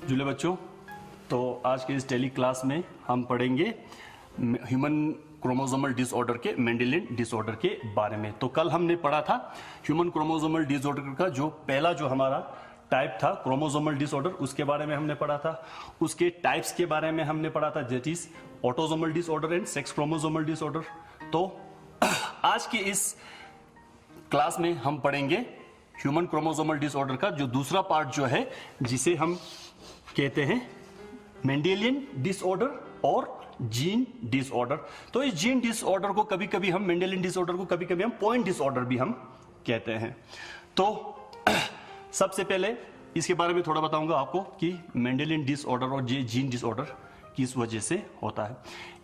जुले बच्चों, तो आज के इस टेली क्लास में हम पढ़ेंगे ह्यूमन क्रोमोसोमल डिसऑर्डर के मेंडेलियन डिसऑर्डर के बारे में। तो कल हमने पढ़ा था ह्यूमन क्रोमोसोमल डिसऑर्डर का जो पहला जो हमारा टाइप था क्रोमोसोमल डिसऑर्डर, उसके बारे में हमने पढ़ा था। उसके टाइप्स के बारे में हमने पढ़ा था, that is autosomal disorder and sex chromosomal disorder. तो आज की इस क्लास में हम पढ़ेंगे ह्यूमन क्रोमोसोमल डिसऑर्डर का जो दूसरा पार्ट जो है, जिसे हम कहते हैं मेंडेलियन डिसऑर्डर और जीन डिसऑर्डर। तो इस जीन डिसऑर्डर को कभी कभी हम मेंडेलियन डिसऑर्डर को कभी कभी हम पॉइंट डिसऑर्डर भी हम कहते हैं। तो सबसे पहले इसके बारे में थोड़ा बताऊंगा आपको कि मेंडेलियन डिसऑर्डर और जीन डिसऑर्डर किस वजह से होता है।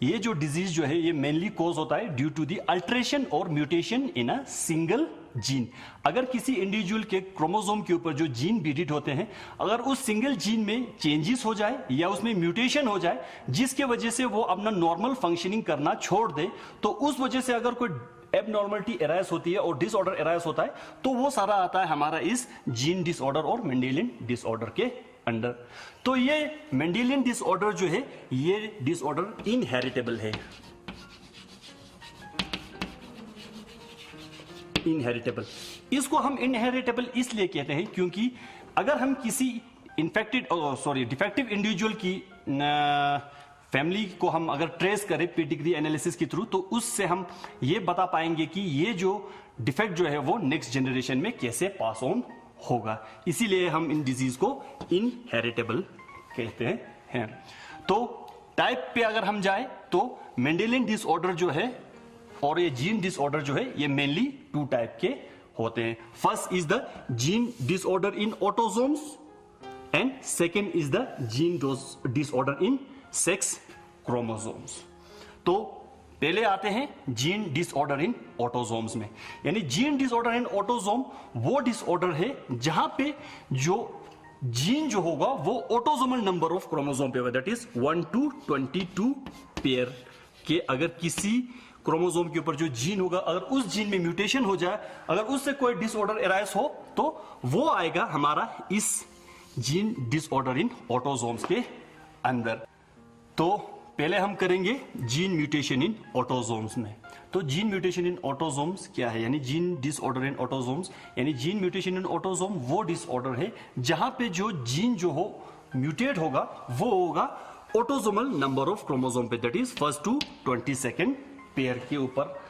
ये जो डिजीज जो है ये मेनली कॉज होता है ड्यू टू द अल्टरेशन और mutation in a single gene. अगर किसी इंडिविजुअल के क्रोमोसोम के ऊपर जो जीन बीडिट होते हैं, अगर उस सिंगल जीन में चेंजेस हो जाए या उसमें म्यूटेशन हो जाए जिसके वजह से वो अपना नॉर्मल फंक्शनिंग करना छोड़ दे, तो उस वजह से अगर कोई एबनॉर्मलिटी एराइज होती है और डिसऑर्डर एराइज होता है, तो वो सारा आता है हमारा इस जीन डिसऑर्डर और मेंडेलियन डिसऑर्डर के अंडर। तो ये मेंडेलियन डिसऑर्डर जो है ये डिसऑर्डर इनहेरिटेबल है। इनहेरिटेबल, इसको हम इनहेरिटेबल इसलिए कहते हैं क्योंकि अगर हम किसी डिफेक्टिव इंडिविजुअल की फैमिली को हम अगर ट्रेस करें पेडिग्री एनालिसिस के थ्रू, तो उससे हम ये बता पाएंगे कि ये जो डिफेक्ट जो है वो नेक्स्ट जनरेशन में कैसे पास ऑन होगा। इसीलिए हम इन डिजीज को इनहेरिटेबल कहते हैं। तो टाइप पे अगर हम जाए तो मेंडेलियन डिसऑर्डर जो है और ये जीन डिसऑर्डर जो है ये मेनली टू टाइप के होते हैं। First is the gene disorder in autosomes and second is the gene disorder in sex chromosomes. तो पहले आते हैं जीन डिसऑर्डर इन ऑटोसोम्स में। यानी जीन डिसऑर्डर इन ऑटोसोम वो डिसऑर्डर है जहां पे जो जीन जो होगा वो ऑटोसोमल नंबर ऑफ क्रोमोसोम पे होगा, दैट इज 1 to 22 पेयर के। अगर किसी क्रोमोसोम के ऊपर जो जीन होगा, अगर उस जीन में म्यूटेशन हो जाए, अगर उससे कोई डिसऑर्डर एराइज हो, तो वो आएगा हमारा इस जीन डिसऑर्डर इन ऑटोसोम्स के अंदर। तो पहले हम करेंगे जीन म्यूटेशन इन ऑटोसोम्स में। तो जीन म्यूटेशन इन ऑटोसोम्स क्या है, यानी जीन डिसऑर्डर इन ऑटोसोम्स, यानी जीन म्यूटेशन इन ऑटोसोम वो डिसऑर्डर है जहां पे जो जीन जो हो म्यूटेट होगा वो होगा ऑटोसोमल नंबर ऑफ क्रोमोसोम पे, that is 1st to 22nd pair के ऊपर।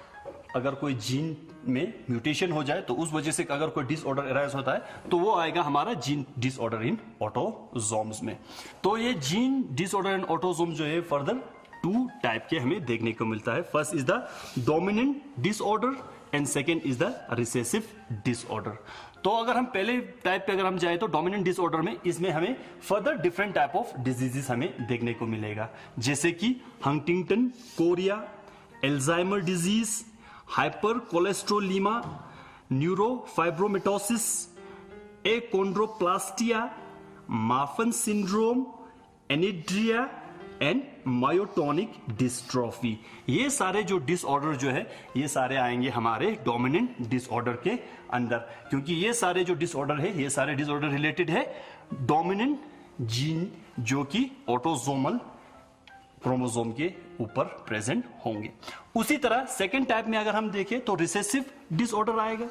अगर कोई जीन में म्यूटेशन हो जाए तो उस वजह से अगर कोई डिसऑर्डर एराइज होता है तो वो आएगा हमारा जीन डिसऑर्डर इन ऑटोसोम्स में। तो ये जीन डिसऑर्डर इन ऑटोसोम्स जो है फर्दर टू टाइप के हमें देखने को मिलता है। First is the dominant disorder and second is the recessive disorder. तो अगर हम पहले टाइप पे अगर हम जाए तो डोमिनेंट डिसऑर्डर में इसमें हमें further different type of diseases हमें देखने को मिलेगा, जैसे कि Huntington chorea, Alzheimer disease, hyper cholesterolemia, neurofibromatosis, achondroplasia, Marfan syndrome, एनिड्रिया एंड मायोटोनिक डिस्ट्रोफी। ये सारे जो डिसऑर्डर जो है ये सारे आएंगे हमारे डोमिनेंट डिसऑर्डर के अंदर, क्योंकि ये सारे जो डिसऑर्डर है ये सारे डिसऑर्डर रिलेटेड है डोमिनेंट जीन जो कि ऑटोसोमल क्रोमोसोम के ऊपर प्रेजेंट होंगे। उसी तरह सेकेंड टाइप में अगर हम देखें तो रिसेसिव डिसऑर्डर आएगा।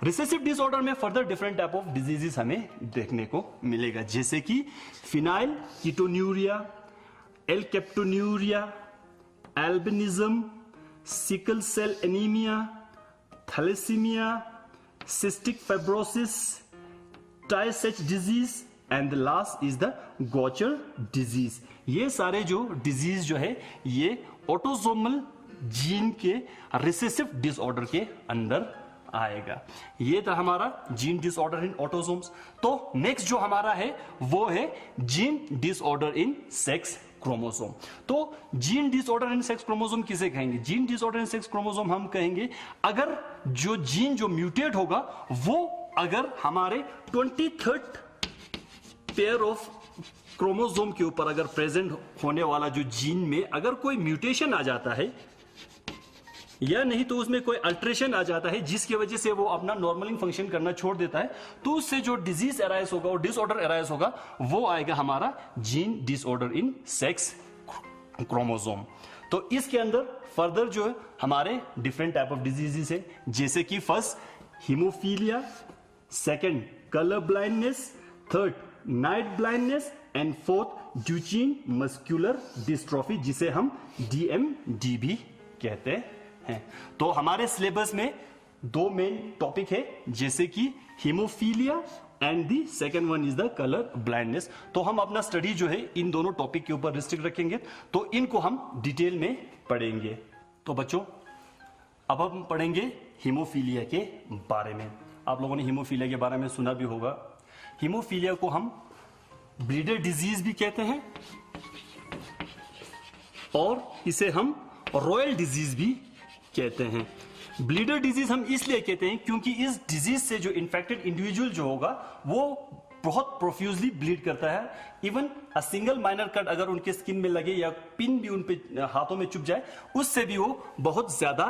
रिसेसिव डिसऑर्डर में further different type of diseases हमें देखने को मिलेगा, जैसे कि phenylketonuria, alkaptonuria, albinism, sickle cell anaemia, thalassaemia, cystic fibrosis, Tay Sachs disease and the last is the Gaucher disease. ये सारे जो डिजीज जो है ये ऑटोसोमल जीन के रिसेसिव डिसऑर्डर के अंदर आएगा। ये था हमारा जीन डिसऑर्डर इन ऑटोसोम्स। तो नेक्स्ट जो हमारा है वो है gene disorder in sex chromosome. तो gene disorder in sex chromosome किसे कहेंगे? Gene disorder in sex chromosome हम कहेंगे अगर जो जीन जो म्यूटेट होगा वो अगर हमारे 23rd पेयर ऑफ क्रोमोसोम के ऊपर अगर प्रेजेंट होने वाला जो जीन में अगर कोई म्यूटेशन आ जाता है, या नहीं तो उसमें कोई अल्ट्रेशन आ जाता है जिसकी वजह से वो अपना नॉर्मलिंग फंक्शन करना छोड़ देता है, तो उससे जो डिजीज अराइज होगा और डिसऑर्डर अराइज होगा वो आएगा हमारा gene disorder in sex chromosome. तो इसके अंदर फर्दर जो है हमारे डिफरेंट टाइप ऑफ डिजीजेस है, जैसे कि first haemophilia, second colour blindness, third night blindness and fourth Duchen muscular dystrophy, जिसे हम DMD भी कहते हैं। तो हमारे सिलेबस में दो मेन टॉपिक है, जैसे कि haemophilia and the second one is the colour blindness. तो हम अपना स्टडी जो है इन दोनों टॉपिक के ऊपर रिस्ट्रिक्ट रखेंगे, तो इनको हम डिटेल में पढ़ेंगे। तो बच्चों अब हम पढ़ेंगे हीमोफीलिया के बारे में। आप लोगों ने हीमोफीलिया के बारे में सुना भी होगा। हीमोफीलिया को हम ब्लीडर डिजीज भी कहते हैं और इसे हम रॉयल डिजीज भी कहते हैं। ब्लीडर डिजीज हम इसलिए कहते हैं क्योंकि इस डिजीज से जो इन्फेक्टेड इंडिविजुअल जो होगा वो बहुत प्रोफ्यूजली ब्लीड करता है। Even a single minor cut अगर उनके स्किन में लगे या पिन भी उन पे हाथों में चुभ जाए, उससे भी वो बहुत ज्यादा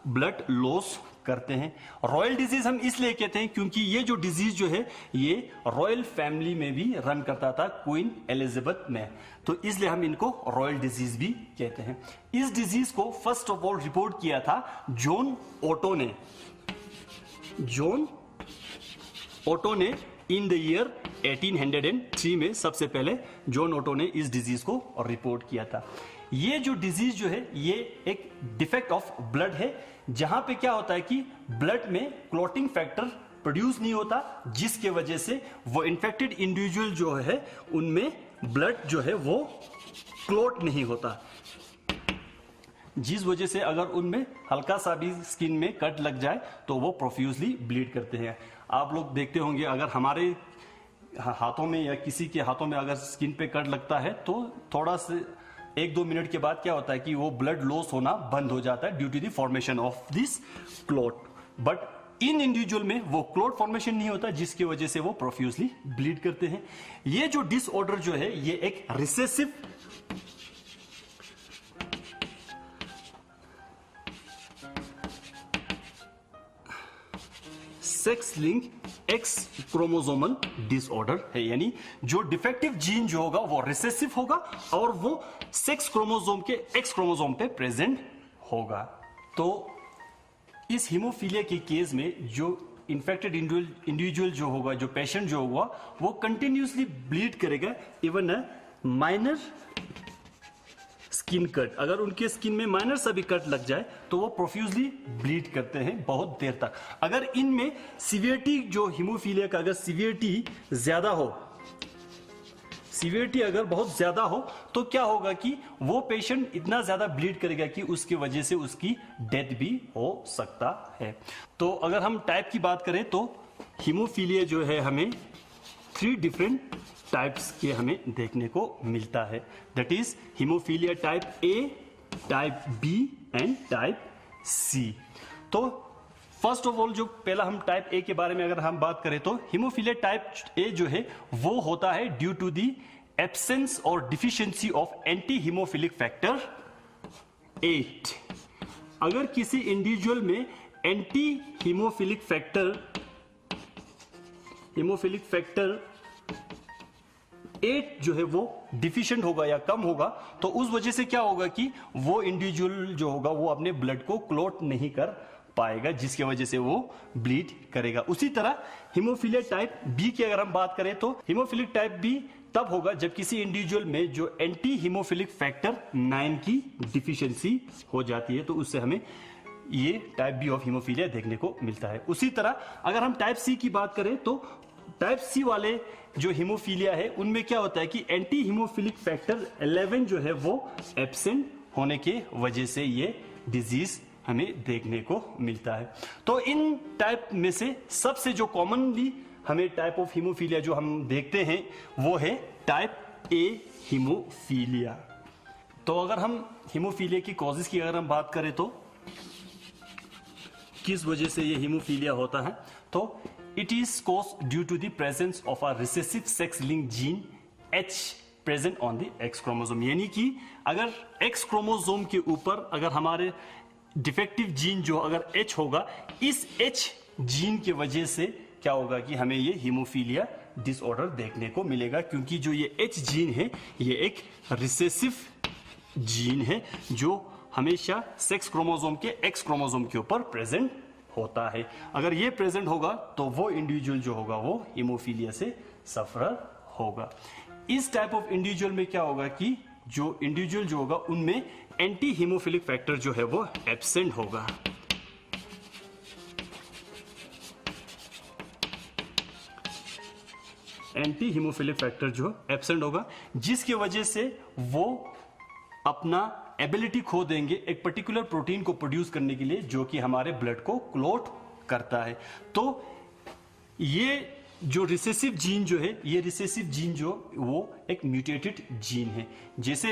ब्लड लॉस करते हैं। रॉयल डिजीज हम इसलिए कहते हैं क्योंकि ये जो डिजीज जो है ये रॉयल फैमिली में भी रन करता था, क्वीन एलिजाबेथ में, तो इसलिए हम इनको रॉयल डिजीज भी कहते हैं। इस डिजीज को फर्स्ट ऑफ ऑल रिपोर्ट किया था जॉन ओटो ने। जॉन ओटो ने इन द ईयर 1803 में सबसे पहले जॉन ओटो ने इस डिजीज को रिपोर्ट किया था। ये जो डिजीज जो है ये एक डिफेक्ट ऑफ ब्लड है, जहां पे क्या होता है कि ब्लड में क्लॉटिंग फैक्टर प्रोड्यूस नहीं होता, जिसके वजह से वो इन्फेक्टेड इंडिविजुअल जो है उनमें ब्लड जो है वो क्लॉट नहीं होता, जिस वजह से अगर उनमें हल्का सा भी स्किन में कट लग जाए तो वो प्रोफ्यूजली ब्लीड करते हैं। आप लोग देखते होंगे अगर हमारे हाथों में या किसी के हाथों में अगर स्किन पे कट लगता है तो थोड़ा से 1-2 मिनट के बाद क्या होता है कि वो ब्लड लॉस होना बंद हो जाता है due to the formation of this clot. But in individual में वो क्लॉट फॉर्मेशन नहीं होता, जिसकी वजह से वो प्रोफ्यूजली ब्लीड करते हैं। ये जो डिसऑर्डर जो है ये एक recessive sex link x chromosomal disorder है, यानी जो डिफेक्टिव जीन जो होगा वो रिसेसिव होगा और वो सेक्स क्रोमोसोम के एक्स क्रोमोसोम पे प्रेजेंट होगा। तो इस हीमोफीलिया के केस में जो इन्फेक्टेड इंडिविजुअल जो होगा, जो पेशेंट जो होगा, वो कंटिन्यूसली ब्लीड करेगा। Even a minor skin cut, अगर उनके स्किन में माइनर सा भी कट लग जाए तो वो प्रोफ्यूजली ब्लीड करते हैं बहुत देर तक। अगर इनमें सीवियरिटी जो हीमोफीलिया का अगर सीवियरिटी ज्यादा हो, सीवियरिटी अगर बहुत ज्यादा हो तो क्या होगा कि वो पेशेंट इतना ज्यादा ब्लीड करेगा कि उसकी वजह से उसकी डेथ भी हो सकता है। तो अगर हम टाइप की बात करें तो हीमोफीलिया जो है हमें 3 डिफरेंट टाइप्स के हमें देखने को मिलता है। That is haemophilia type A, type B and type C. तो फर्स्ट ऑफ ऑल जो पहला हम टाइप ए के बारे में अगर हम बात करें तो हीमोफीलिया टाइप ए जो है वो होता है ड्यू टू द एब्सेंस और deficiency of anti haemophilic factor 8। अगर किसी इंडिविजुअल में एंटी हीमोफिलिक फैक्टर 8 जो है वो डिफिशिएंट होगा या कम होगा, तो उस वजह से क्या होगा कि वो इंडिविजुअल जो होगा वो अपने ब्लड को क्लॉट नहीं कर पाएगा, जिसकी वजह से वो ब्लीड करेगा। उसी तरह हीमोफीलिया टाइप बी की अगर हम बात करें तो हीमोफिलिक टाइप बी तब होगा जब किसी इंडिविजुअल में जो एंटी हीमोफिलिक फैक्टर 9 की डिफिशियंसी हो जाती है, तो उससे हमें ये टाइप बी ऑफ हीमोफीलिया देखने को मिलता है। उसी तरह अगर हम टाइप सी की बात करें तो टाइप सी वाले जो हीमोफीलिया है उनमें क्या होता है कि एंटी हीमोफिलिक फैक्टर 11 जो है वो एब्सेंट होने के वजह से ये डिजीज हमें देखने को मिलता है। तो इन टाइप में से सबसे जो कॉमनली हमें टाइप ऑफ हीमोफीलिया जो हम देखते हैं वो है टाइप ए हीमोफीलिया। तो अगर हम हीमोफीलिया की कॉजेस की अगर हम बात करें तो किस वजह से ये हीमोफीलिया होता है, तो it is cause due to the presence of a recessive sex link gene H present on the X chromosome. यानी कि अगर एक्स क्रोमोसोम के ऊपर अगर हमारे डिफेक्टिव जीन जो अगर H होगा, इस H जीन की वजह से क्या होगा कि हमें ये हीमोफीलिया डिसऑर्डर देखने को मिलेगा, क्योंकि जो ये H जीन है ये एक रिसेसिव जीन है जो हमेशा सेक्स क्रोमोसोम के X क्रोमोसोम के ऊपर प्रेजेंट होता है। अगर ये प्रेजेंट होगा तो वो इंडिविजुअल जो होगा वो हीमोफीलिया से सफरर होगा। इस टाइप ऑफ इंडिविजुअल में क्या होगा कि जो इंडिविजुअल जो होगा उनमें एंटी हीमोफिलिक फैक्टर जो है वो एब्सेंट होगा। एंटी हीमोफिलिक फैक्टर जो एब्सेंट होगा, जिसकी वजह से वो अपना एबिलिटी खो देंगे एक पर्टिकुलर प्रोटीन को प्रोड्यूस करने के लिए जो कि हमारे ब्लड को क्लॉट करता है। तो ये जो रिसेसिव जीन जो है, ये रिसेसिव जीन जो वो एक म्यूटेटेड जीन है। जैसे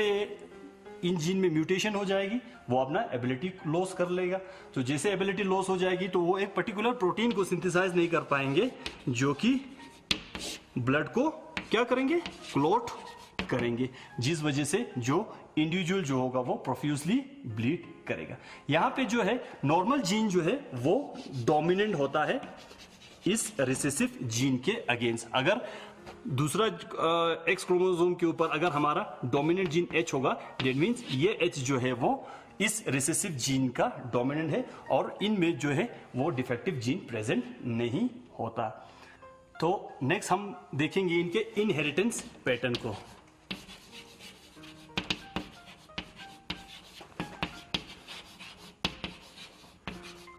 इन जीन में म्यूटेशन हो जाएगी वो अपना एबिलिटी लॉस कर लेगा। तो जैसे एबिलिटी लॉस हो जाएगी तो वो एक पर्टिकुलर प्रोटीन को सिंथेसाइज नहीं कर पाएंगे जो कि ब्लड को क्या करेंगे, क्लॉट करेंगे, जिस वजह से जो इंडिविजुअल जो होगा वो प्रोफ्यूजली ब्लीड करेगा। यहां पे जो है नॉर्मल जीन जो है वो डोमिनेंट होता है इस रिसेसिव जीन के अगेंस्ट। अगर दूसरा एक्स क्रोमोसोम के ऊपर अगर हमारा डोमिनेंट जीन H होगा, दैट मींस ये H जो है वो इस रिसेसिव जीन का डोमिनेंट है और इनमें जो है वो डिफेक्टिव जीन प्रेजेंट नहीं होता। तो नेक्स्ट हम देखेंगे इनके इनहेरिटेंस पैटर्न को।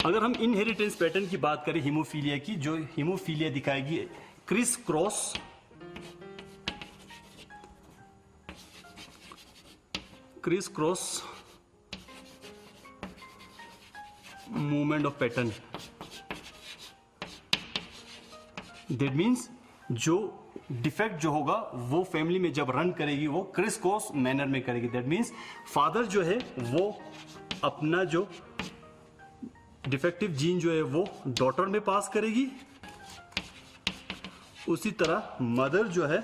अगर हम इनहेरिटेंस पैटर्न की बात करें हीमोफीलिया की, जो हीमोफीलिया दिखाएगी criss cross movement of pattern. That means जो डिफेक्ट जो होगा वो फैमिली में जब रन करेगी वो क्रिस क्रॉस मैनर में करेगी। दैट मीन्स फादर जो है वो अपना जो डिफेक्टिव जीन जो है वो डॉटर में पास करेगी, उसी तरह मदर जो है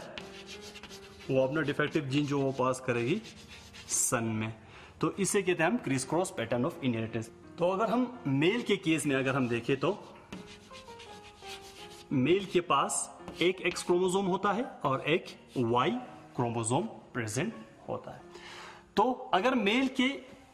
वो अपना डिफेक्टिव जीन जो वो पास करेगी सन में। तो इसे कहते हैं हम criss cross pattern of inheritance. तो अगर हम मेल के केस में अगर हम देखें तो मेल के पास एक एक्स क्रोमोसोम होता है और एक वाई क्रोमोसोम प्रेजेंट होता है। तो अगर मेल के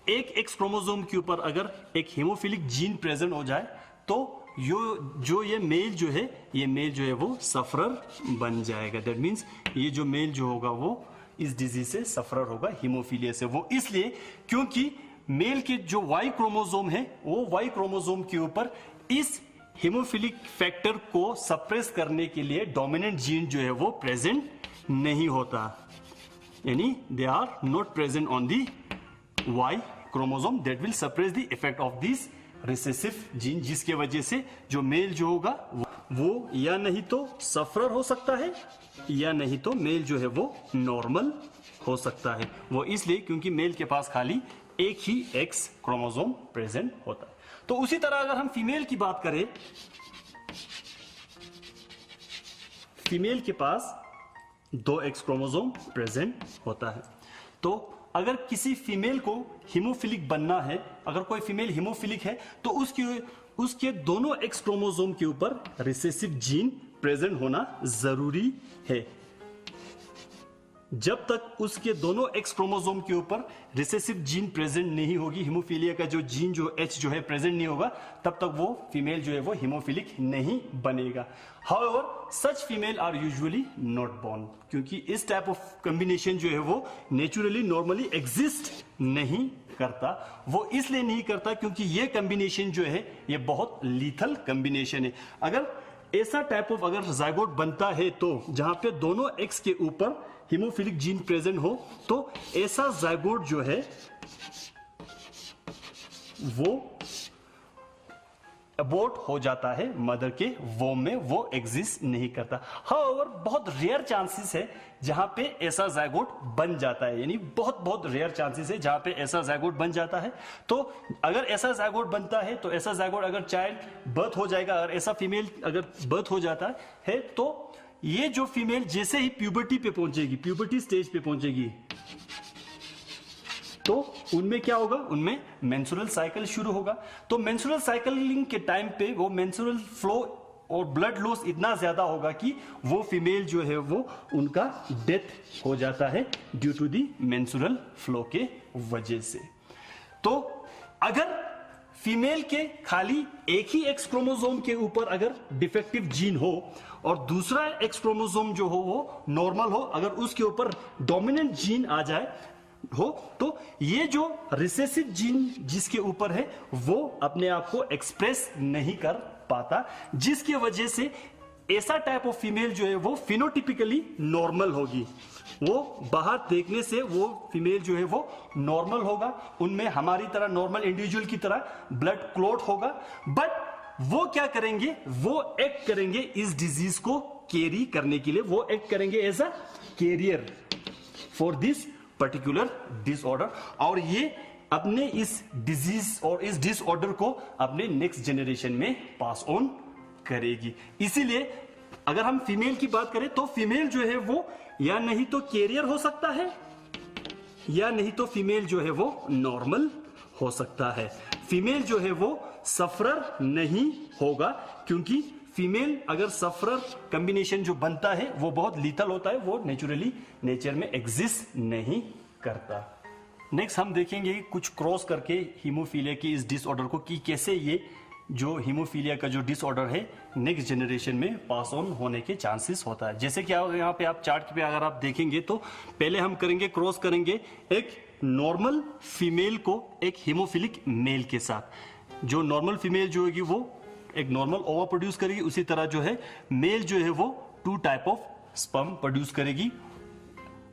एक एक्स क्रोमोसोम के ऊपर अगर एक हीमोफिलिक जीन प्रेजेंट हो जाए तो ये मेल जो है वो सफरर बन जाएगा। दैट मीन्स ये जो मेल जो होगा वो इस डिजीज से सफरर होगा, हीमोफीलिया से। वो इसलिए क्योंकि मेल के जो वाई क्रोमोसोम है वो वाई क्रोमोसोम के ऊपर इस हीमोफिलिक फैक्टर को सप्रेस करने के लिए डोमिनेंट जीन जो है वो प्रेजेंट नहीं होता, यानी they are not present on the Y chromosome that will suppress the effect of this recessive gene, जिसके वजह से जो मेल जो होगा वो या नहीं तो सफरर हो सकता है या नहीं तो मेल जो है वो नॉर्मल हो सकता है। वो इसलिए क्योंकि मेल के पास खाली एक ही एक्स क्रोमोसोम प्रेजेंट होता है। तो उसी तरह अगर हम फीमेल की बात करें, फीमेल के पास 2 एक्स क्रोमोसोम प्रेजेंट होता है। तो अगर किसी फीमेल को हीमोफिलिक बनना है, अगर कोई फीमेल हीमोफिलिक है तो उसके दोनों एक्स क्रोमोसोम के ऊपर रिसेसिव जीन प्रेजेंट होना जरूरी है। जब तक उसके दोनों एक्स क्रोमोसोम के ऊपर रिसेसिव जीन प्रेजेंट नहीं होगी, हीमोफीलिया का जो जीन जो H जो है प्रेजेंट नहीं होगा, तब तक वो फीमेल जो है वो हीमोफिलिक नहीं बनेगा। However, such female are usually not born, क्योंकि इस टाइप ऑफ कॉम्बिनेशन जो है वो नेचुरली नॉर्मली एग्जिस्ट नहीं करता। वो इसलिए नहीं करता क्योंकि ये कॉम्बिनेशन जो है ये बहुत लीथल कॉम्बिनेशन है। अगर ऐसा टाइप ऑफ अगर जाइगोट बनता है तो जहां पे दोनों एक्स के ऊपर हीमोफिलिक जीन प्रेजेंट हो, तो ऐसा जाइगोट जो है वो अबॉर्ट हो जाता है मदर के वोम में, वो एग्जिस्ट नहीं करता। हाउएवर बहुत रेयर चांसेस है जहां पे ऐसा जाइगोट बन जाता है, यानी बहुत रेयर चांसेस है जहां पे ऐसा जाइगोट बन जाता है। तो अगर ऐसा जाइगोट बनता है तो ऐसा जाइगोट अगर चाइल्ड बर्थ हो जाएगा, अगर ऐसा फीमेल अगर बर्थ हो जाता है तो ये जो फीमेल जैसे ही प्यूबर्टी पे पहुंचेगी, प्यूबर्टी स्टेज पे पहुंचेगी, तो उनमें क्या होगा, उनमें मेंस्ट्रुअल साइकिल शुरू होगा। तो मेंस्ट्रुअल साइकिलिंग के टाइम पे वो मेंस्ट्रुअल फ्लो और ब्लड लॉस इतना ज्यादा होगा कि वो फीमेल जो है वो उनका डेथ हो जाता है due to the menstrual flow के वजह से। तो अगर फीमेल के खाली एक ही एक्स क्रोमोसोम के ऊपर अगर डिफेक्टिव जीन हो और दूसरा एक्स क्रोमोसोम जो हो वो नॉर्मल हो, अगर उसके ऊपर डोमिनेंट जीन आ जाए हो, तो ये जो रिसेसिव जीन जिसके ऊपर है वो अपने आप को एक्सप्रेस नहीं कर पाता, जिसकी वजह से ऐसा टाइप ऑफ फीमेल जो है वो फिनोटिपिकली नॉर्मल होगी। वो बाहर देखने से वो फीमेल जो है वो नॉर्मल होगा, उनमें हमारी तरह नॉर्मल इंडिविजुअल की तरह ब्लड क्लॉट होगा, बट वो क्या करेंगे, वो एक्ट करेंगे इस डिजीज को कैरी करने के लिए, वो एक्ट करेंगे as a carrier for this particular disorder, और ये अपने इस डिजीज और इस डिसऑर्डर को अपने नेक्स्ट जनरेशन में पास ऑन करेगी। इसीलिए अगर हम फीमेल की बात करें तो फीमेल जो है वो या नहीं तो कैरियर हो सकता है या नहीं तो फीमेल जो है वो नॉर्मल हो सकता है। फीमेल जो है वो सफरर नहीं होगा, क्योंकि फीमेल अगर सफरर कॉम्बिनेशन जो बनता है वो बहुत लीथल होता है, वो नेचुरली नेचर में एग्जिस्ट नहीं करता। नेक्स्ट हम देखेंगे कुछ क्रॉस करके हीमोफीलिया की इस डिसऑर्डर को, कि कैसे ये जो हीमोफीलिया का जो डिसऑर्डर है नेक्स्ट जनरेशन में पास ऑन होने के चांसेस होता है। जैसे कि यहाँ पे आप चार्ट पे अगर आप देखेंगे तो पहले हम करेंगे क्रॉस करेंगे एक नॉर्मल फीमेल को एक हीमोफिलिक मेल के साथ। जो नॉर्मल फीमेल जो होगी वो एक नॉर्मल ओवा प्रोड्यूस करेगी, उसी तरह जो है मेल जो है वो 2 टाइप ऑफ स्पर्म प्रोड्यूस करेगी,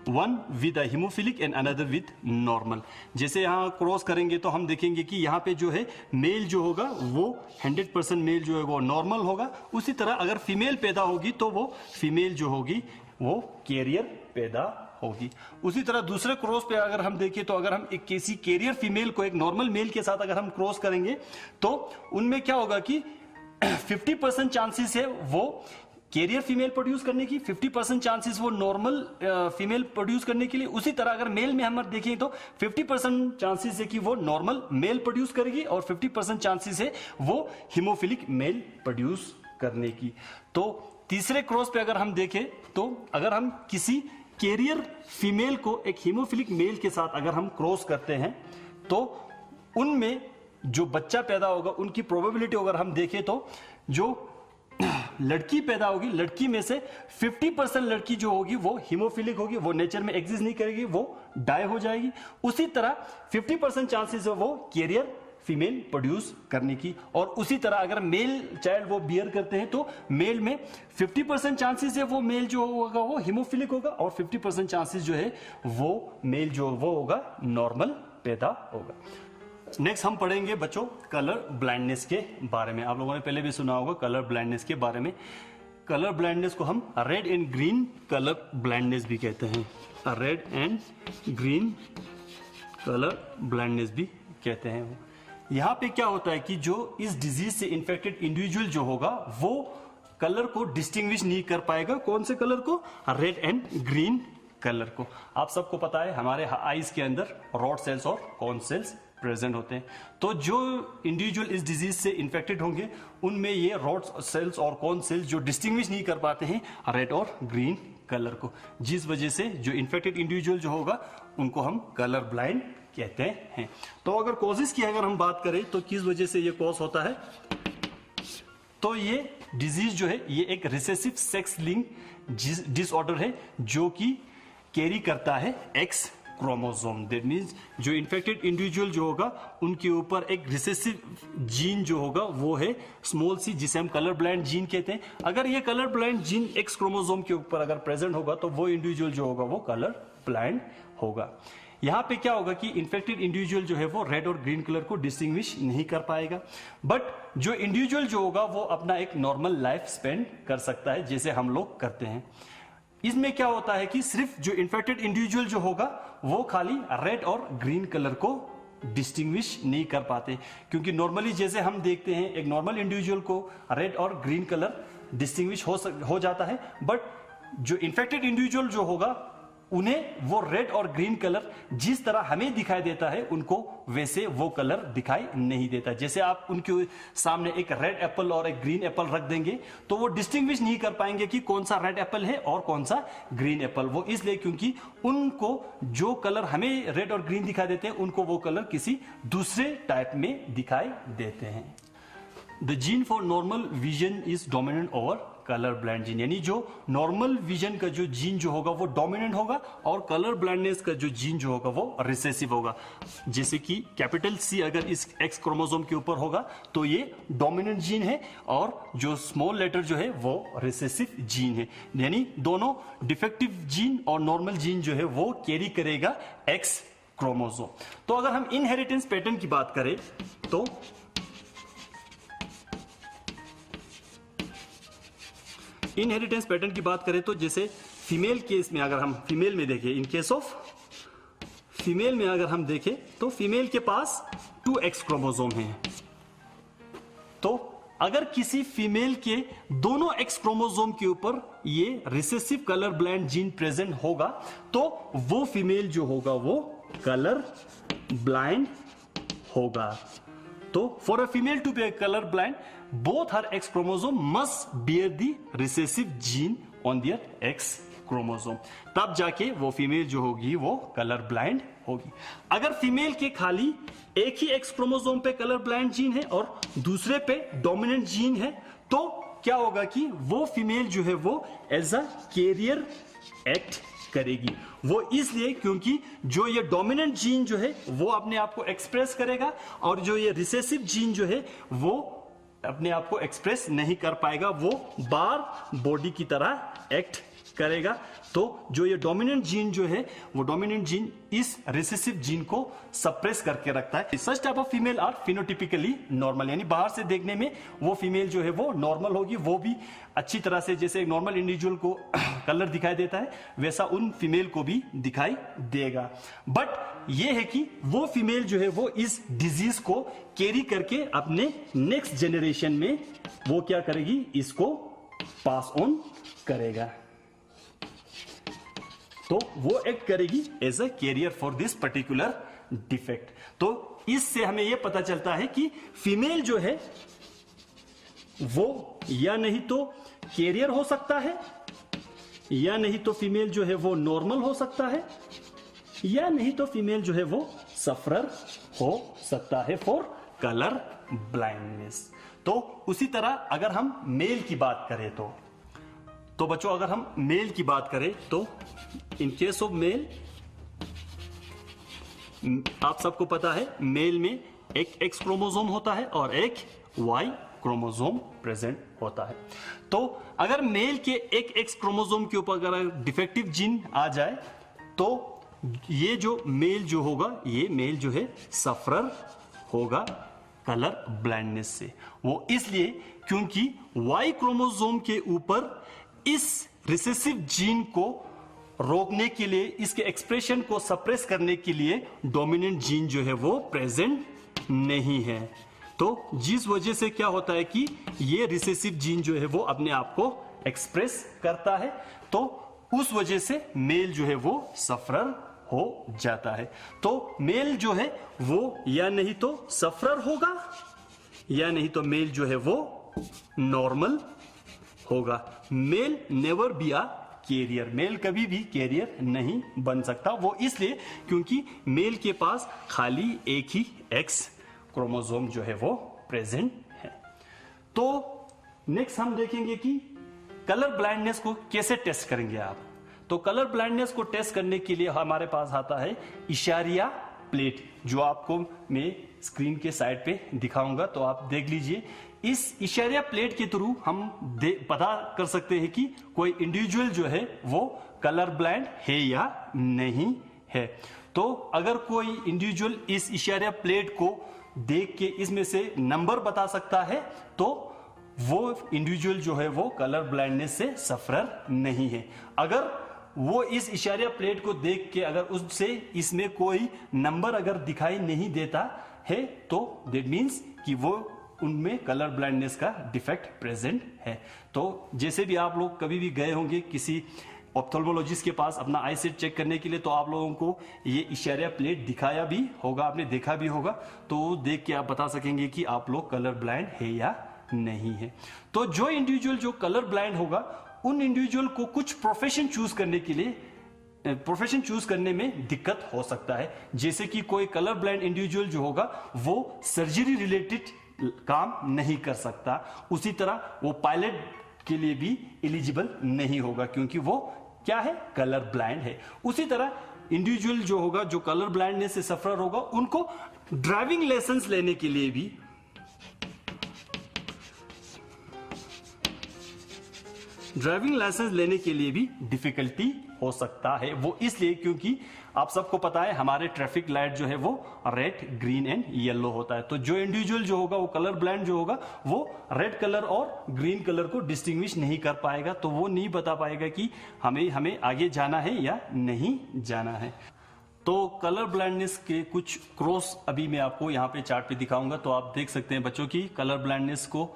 one with haemophilic and another with normal. जैसे यहाँ क्रॉस करेंगे तो हम देखेंगे कि यहाँ पे जो है मेल जो होगा वो 100% मेल जो है वो नॉर्मल होगा। उसी तरह अगर फीमेल पैदा होगी तो वो फीमेल जो होगी वो कैरियर पैदा होगी। उसी तरह दूसरे क्रॉस पे अगर हम देखें तो अगर हम एक किसी कैरियर फीमेल को एक नॉर्मल मेल के साथ अगर हम क्रॉस करेंगे तो उनमें क्या होगा कि 50% चांसेस है वो कैरियर फीमेल प्रोड्यूस करने की, 50% चांसेस वो नॉर्मल फीमेल प्रोड्यूस करने के लिए। उसी तरह अगर मेल में हम देखें तो 50% चांसेस है कि वो नॉर्मल मेल प्रोड्यूस करेगी और 50% चांसेस है वो हीमोफिलिक मेल प्रोड्यूस करने की। तो तीसरे क्रॉस पे अगर हम देखें तो अगर हम किसी कैरियर फीमेल को एक हीमोफिलिक मेल के साथ अगर हम क्रॉस करते हैं तो उनमें जो बच्चा पैदा होगा उनकी प्रोबेबिलिटी अगर हम देखें तो जो लड़की पैदा होगी, लड़की में से 50% लड़की जो होगी वो हीमोफिलिक होगी, वो नेचर में एग्जिस्ट नहीं करेगी, वो डाई हो जाएगी। उसी तरह 50% चांसेस है वो कैरियर फीमेल प्रोड्यूस करने की। और उसी तरह अगर मेल चाइल्ड वो बियर करते हैं तो मेल में 50% चांसेस है वो मेल जो होगा वो हीमोफिलिक होगा और 50% चांसेस जो है वो मेल जो वो होगा नॉर्मल पैदा होगा। नेक्स्ट हम पढ़ेंगे बच्चों कलर ब्लाइंडनेस के बारे में। आप लोगों ने पहले भी सुना होगा कलर ब्लाइंडनेस के बारे में। कलर ब्लाइंडनेस को हम red and green colour blindness भी कहते हैं, red and green colour blindness भी कहते हैं। यहाँ पे क्या होता है कि जो इस डिजीज से इन्फेक्टेड इंडिविजुअल जो होगा वो कलर को डिस्टिंग्विश नहीं कर पाएगा। कौन से कलर को? रेड एंड ग्रीन कलर को। आप सबको पता है हमारे आईज के अंदर रॉड सेल्स और कॉन सेल्स प्रेजेंट होते हैं। तो जो इंडिविजुअल इस डिजीज से इन्फेक्टेड होंगे उनमें ये रॉड सेल्स और कॉन सेल्स जो डिस्टिंग्विश नहीं कर पाते हैं रेड और ग्रीन कलर को, जिस वजह से जो इन्फेक्टेड इंडिविजुअल जो होगा उनको हम कलर ब्लाइंड कहते हैं। तो अगर कॉजेस की अगर हम बात करें तो किस वजह से ये कॉज होता है, तो ये डिजीज जो है ये एक रिसेसिव सेक्स लिंक डिसऑर्डर है जो कि कैरी करता है एक्स क्रोमोसोम। दैट मींस जो इन्फेक्टेड इंडिविजुअल जो होगा उनके ऊपर एक रिसेसिव जीन जो होगा वो है स्मॉल सी, जिसे हम कलर ब्लाइंड जीन कहते हैं। अगर ये colour blind gene x chromosome के ऊपर अगर प्रेजेंट होगा तो वो इंडिविजुअल जो होगा वो कलर ब्लाइंड होगा। यहाँ पे क्या होगा कि इन्फेक्टेड इंडिविजुअल जो है वो रेड और ग्रीन कलर को डिस्टिंग्विश नहीं कर पाएगा, बट जो इंडिविजुअल जो होगा वो अपना एक नॉर्मल लाइफ स्पेंड कर सकता है जैसे हम लोग करते हैं। इसमें क्या होता है कि सिर्फ जो इन्फेक्टेड इंडिविजुअल जो होगा वो खाली रेड और ग्रीन कलर को डिस्टिंग्विश नहीं कर पाते, क्योंकि नॉर्मली जैसे हम देखते हैं एक नॉर्मल इंडिविजुअल को रेड और ग्रीन कलर डिस्टिंग्विश हो जाता है, बट जो इन्फेक्टेड इंडिविजुअल जो होगा उन्हें वो रेड और ग्रीन कलर जिस तरह हमें दिखाई देता है उनको वैसे वो कलर दिखाई नहीं देता। जैसे आप उनके सामने एक रेड एप्पल और एक ग्रीन एप्पल रख देंगे तो वो डिस्टिंग्विश नहीं कर पाएंगे कि कौन सा रेड एप्पल है और कौन सा ग्रीन एप्पल। वो इसलिए क्योंकि उनको जो कलर हमें रेड और ग्रीन दिखाई देते हैं उनको वो कलर किसी दूसरे टाइप में दिखाई देते हैं। The gene for normal vision is dominant over colour blind gene, यानी जो नॉर्मल विजन का जो जीन जो होगा वो डोमिनेंट होगा और कलर ब्लाइंडनेस का जो जीन जो होगा वो रिसेसिव होगा। जैसे कि कैपिटल सी अगर इस एक्स क्रोमोसोम के ऊपर होगा तो ये डोमिनेंट जीन है और जो स्मॉल लेटर जो है वो रिसेसिव जीन है, यानी दोनों डिफेक्टिव जीन और नॉर्मल जीन जो है वो कैरी करेगा एक्स क्रोमोसोम। तो अगर हम इनहेरिटेंस पैटर्न की बात करें तो इनहेरिटेंस पैटर्न की बात करें तो जैसे फीमेल केस में अगर हम फीमेल में देखें, इन केस ऑफ फीमेल में अगर हम देखें तो फीमेल के पास 2x क्रोमोसोम हैं। तो अगर किसी फीमेल के दोनों x क्रोमोसोम के ऊपर ये recessive colour blind gene present होगा तो वो फीमेल जो होगा वो कलर ब्लाइंड होगा। तो for a female to be a colour blind both her X chromosome must bear the recessive gene on their X chromosome, तब जाके वो फीमेल जो होगी वो कलर ब्लाइंड होगी। अगर फीमेल के खाली एक ही X क्रोमोसोम पे कलर ब्लाइंड जीन है और दूसरे पे डोमिनेंट जीन है तो क्या होगा कि वो फीमेल जो है वो एज अ कैरियर एक्ट करेगी। वो इसलिए क्योंकि जो ये डोमिनेंट जीन जो है वो अपने आप को एक्सप्रेस करेगा और जो ये रिसेसिव जीन जो है वो अपने आप को एक्सप्रेस नहीं कर पाएगा, वो बार बॉडी की तरह एक्ट करेगा। तो जो ये डोमिनेंट जीन जो है वो डोमिनेंट जीन इस रिसेसिव जीन को सप्रेस करके रखता है। Such type of female are phenotypically normal, यानी बाहर से देखने में वो फीमेल जो है वो नॉर्मल होगी, वो भी अच्छी तरह से जैसे एक नॉर्मल इंडिविजुअल को कलर दिखाई देता है वैसा उन फीमेल को भी दिखाई देगा। बट ये है कि वो फीमेल जो है वो इस डिजीज को कैरी करके अपने नेक्स्ट जनरेशन में वो क्या करेगी, इसको पास ऑन करेगा। तो वो एक्ट करेगी as a carrier for this particular defect. तो इससे हमें यह पता चलता है कि फीमेल जो है वो या नहीं तो कैरियर हो सकता है, या नहीं तो फीमेल जो है वो नॉर्मल हो सकता है, या नहीं तो फीमेल जो है वो सफरर हो सकता है फॉर कलर ब्लाइंडनेस। तो उसी तरह अगर हम मेल की बात करें तो बच्चों अगर हम मेल की बात करें तो इन केस ऑफ मेल आप सबको पता है मेल में एक एक्स क्रोमोसोम होता है और एक वाई क्रोमोसोम प्रेजेंट होता है। तो अगर मेल के एक एक्स क्रोमोसोम के ऊपर अगर डिफेक्टिव जीन आ जाए तो ये जो मेल जो होगा ये मेल जो है सफरर होगा कलर ब्लाइंडनेस से। वो इसलिए क्योंकि वाई क्रोमोसोम के ऊपर इस रिसेसिव जीन को रोकने के लिए, इसके एक्सप्रेशन को सप्रेस करने के लिए डोमिनेंट जीन जो है वो प्रेजेंट नहीं है। तो जिस वजह से क्या होता है कि ये रिसेसिव जीन जो है वो अपने आप को एक्सप्रेस करता है, तो उस वजह से मेल जो है वो सफरर हो जाता है। तो मेल जो है वो या नहीं तो सफरर होगा या नहीं तो मेल जो है वो नॉर्मल होगा। Male never be a carrier, male कभी भी कैरियर नहीं बन सकता। वो इसलिए क्योंकि मेल के पास खाली एक ही एक्स क्रोमोसोम जो है वो प्रेजेंट है। तो नेक्स्ट हम देखेंगे कि कलर ब्लाइंडनेस को कैसे टेस्ट करेंगे आप। तो कलर ब्लाइंडनेस को टेस्ट करने के लिए हमारे पास आता है इशारिया प्लेट, जो आपको मैं स्क्रीन के साइड पे दिखाऊंगा, तो आप देख लीजिए। इस इशारिया प्लेट के थ्रू हम पता कर सकते हैं कि कोई इंडिविजुअल जो है वो कलर ब्लाइंड है या नहीं है। तो अगर कोई इंडिविजुअल इस इशारिया प्लेट को देख के इसमें से नंबर बता सकता है तो वो इंडिविजुअल जो है वो कलर ब्लाइंडनेस से सफरर नहीं है। अगर वो इस इशारिया प्लेट को देख के अगर उससे इसमें कोई नंबर अगर दिखाई नहीं देता है तो दैट मीन्स कि वो उनमें कलर ब्लाइंडनेस का डिफेक्ट प्रेजेंट है। तो जैसे भी आप लोग कभी भी गए होंगे किसी ऑप्थेल्मोलॉजिस्ट के पास अपना आई सेट चेक करने के लिए, तो आप लोगों को ये इशारा प्लेट दिखाया भी होगा, आपने देखा भी होगा, तो देख के आप बता सकेंगे कि आप लोग कलर ब्लाइंड है या नहीं है। तो जो इंडिविजुअल जो कलर ब्लाइंड होगा, उन इंडिविजुअल को कुछ प्रोफेशन चूज करने के लिए, प्रोफेशन चूज करने में दिक्कत हो सकता है। जैसे कि कोई कलर ब्लाइंड इंडिविजुअल जो होगा वो सर्जरी रिलेटेड काम नहीं कर सकता, उसी तरह वो पायलट के लिए भी एलिजिबल नहीं होगा क्योंकि वो क्या है, कलर ब्लाइंड है। उसी तरह इंडिविजुअल जो होगा जो कलर ब्लाइंडनेस से सफर होगा, उनको ड्राइविंग लाइसेंस लेने के लिए भी डिफिकल्टी हो सकता है। वो इसलिए क्योंकि आप सबको पता है हमारे ट्रैफिक लाइट जो है वो रेड, ग्रीन एंड येलो होता है। तो जो इंडिविजुअल जो होगा वो कलर ब्लाइंड जो होगा वो रेड कलर और ग्रीन कलर को डिस्टिंग्विश नहीं कर पाएगा, तो वो नहीं बता पाएगा कि हमें आगे जाना है या नहीं जाना है। तो कलर ब्लाइंडनेस के कुछ क्रॉस अभी मैं आपको यहाँ पे चार्ट पे दिखाऊंगा, तो आप देख सकते हैं बच्चों की कलर ब्लाइंडनेस को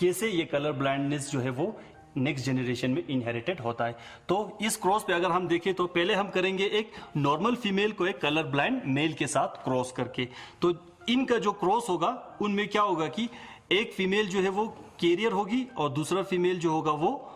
कैसे ये कलर ब्लाइंडनेस जो है वो नेक्स्ट जनरेशन में इनहेरिटेड होता है। तो इस क्रॉस पे अगर हम देखें तो पहले हम करेंगे एक नॉर्मल फीमेल को एक कलर ब्लाइंड मेल के साथ क्रॉस करके। तो इनका जो क्रॉस होगा उनमें क्या होगा कि एक फीमेल जो है वो कैरियर होगी और दूसरा फीमेल जो होगा वो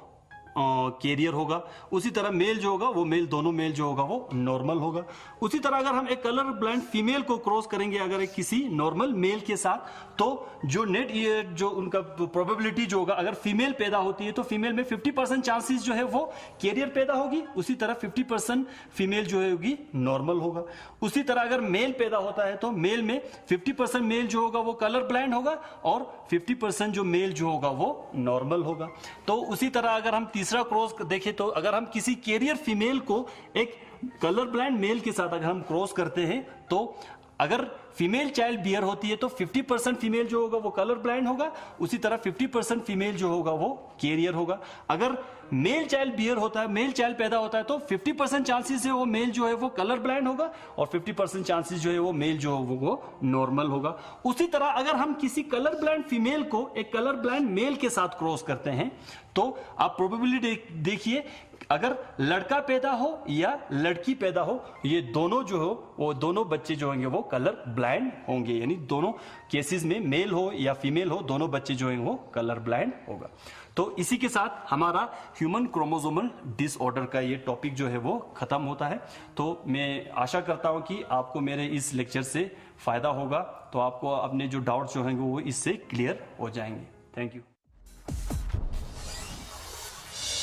कैरियर होगा। उसी तरह मेल जो होगा वो मेल, दोनों मेल जो होगा वो नॉर्मल होगा। उसी तरह अगर हम एक कलर ब्लाइंड फीमेल को क्रॉस करेंगे अगर एक किसी नॉर्मल मेल के साथ, तो जो नेट जो उनका प्रोबेबिलिटी जो होगा, अगर फीमेल पैदा होती है तो फीमेल में 50% चांसेस जो है वो कैरियर पैदा होगी, उसी तरह 50% फीमेल जो होगी नॉर्मल होगा। उसी तरह अगर मेल पैदा होता है तो मेल में 50% मेल जो होगा वो कलर ब्लाइंड होगा और 50% जो मेल जो होगा वो नॉर्मल होगा। तो उसी तरह अगर हम तीसरा क्रॉस देखें तो अगर हम किसी कैरियर फीमेल को एक कलर ब्लाइंड मेल के साथ अगर हम क्रॉस करते हैं, तो अगर फीमेल चाइल्ड बियर होती है तो 50% फीमेल जो होगा वो कलर ब्लाइंड होगा, उसी तरह 50% फीमेल जो होगा वो कैरियर होगा। अगर मेल चाइल्ड बियर होता है, मेल चाइल्ड पैदा होता है, तो 50% चांसेस है वो मेल जो है वो कलर ब्लाइंड होगा और 50% चांसेस जो है वो मेल जो होगा वो नॉर्मल होगा। उसी तरह अगर हम किसी कलर ब्लाइंड फीमेल को एक कलर ब्लाइंड मेल के साथ क्रॉस करते हैं, तो आप प्रोबेबिलिटी देखिए, अगर लड़का पैदा हो या लड़की पैदा हो, ये दोनों जो हो वो दोनों बच्चे जो होंगे वो कलर ब्लाइंड होंगे, यानी दोनों केसेस में मेल हो या फीमेल हो, दोनों बच्चे जो हैं वो कलर ब्लाइंड होगा। तो इसी के साथ हमारा ह्यूमन क्रोमोसोमल डिसऑर्डर का ये टॉपिक जो है वो खत्म होता है। तो मैं आशा करता हूं कि आपको मेरे इस लेक्चर से फायदा होगा, तो आपको अपने जो डाउट्स जो होंगे वो इससे क्लियर हो जाएंगे। Thank you.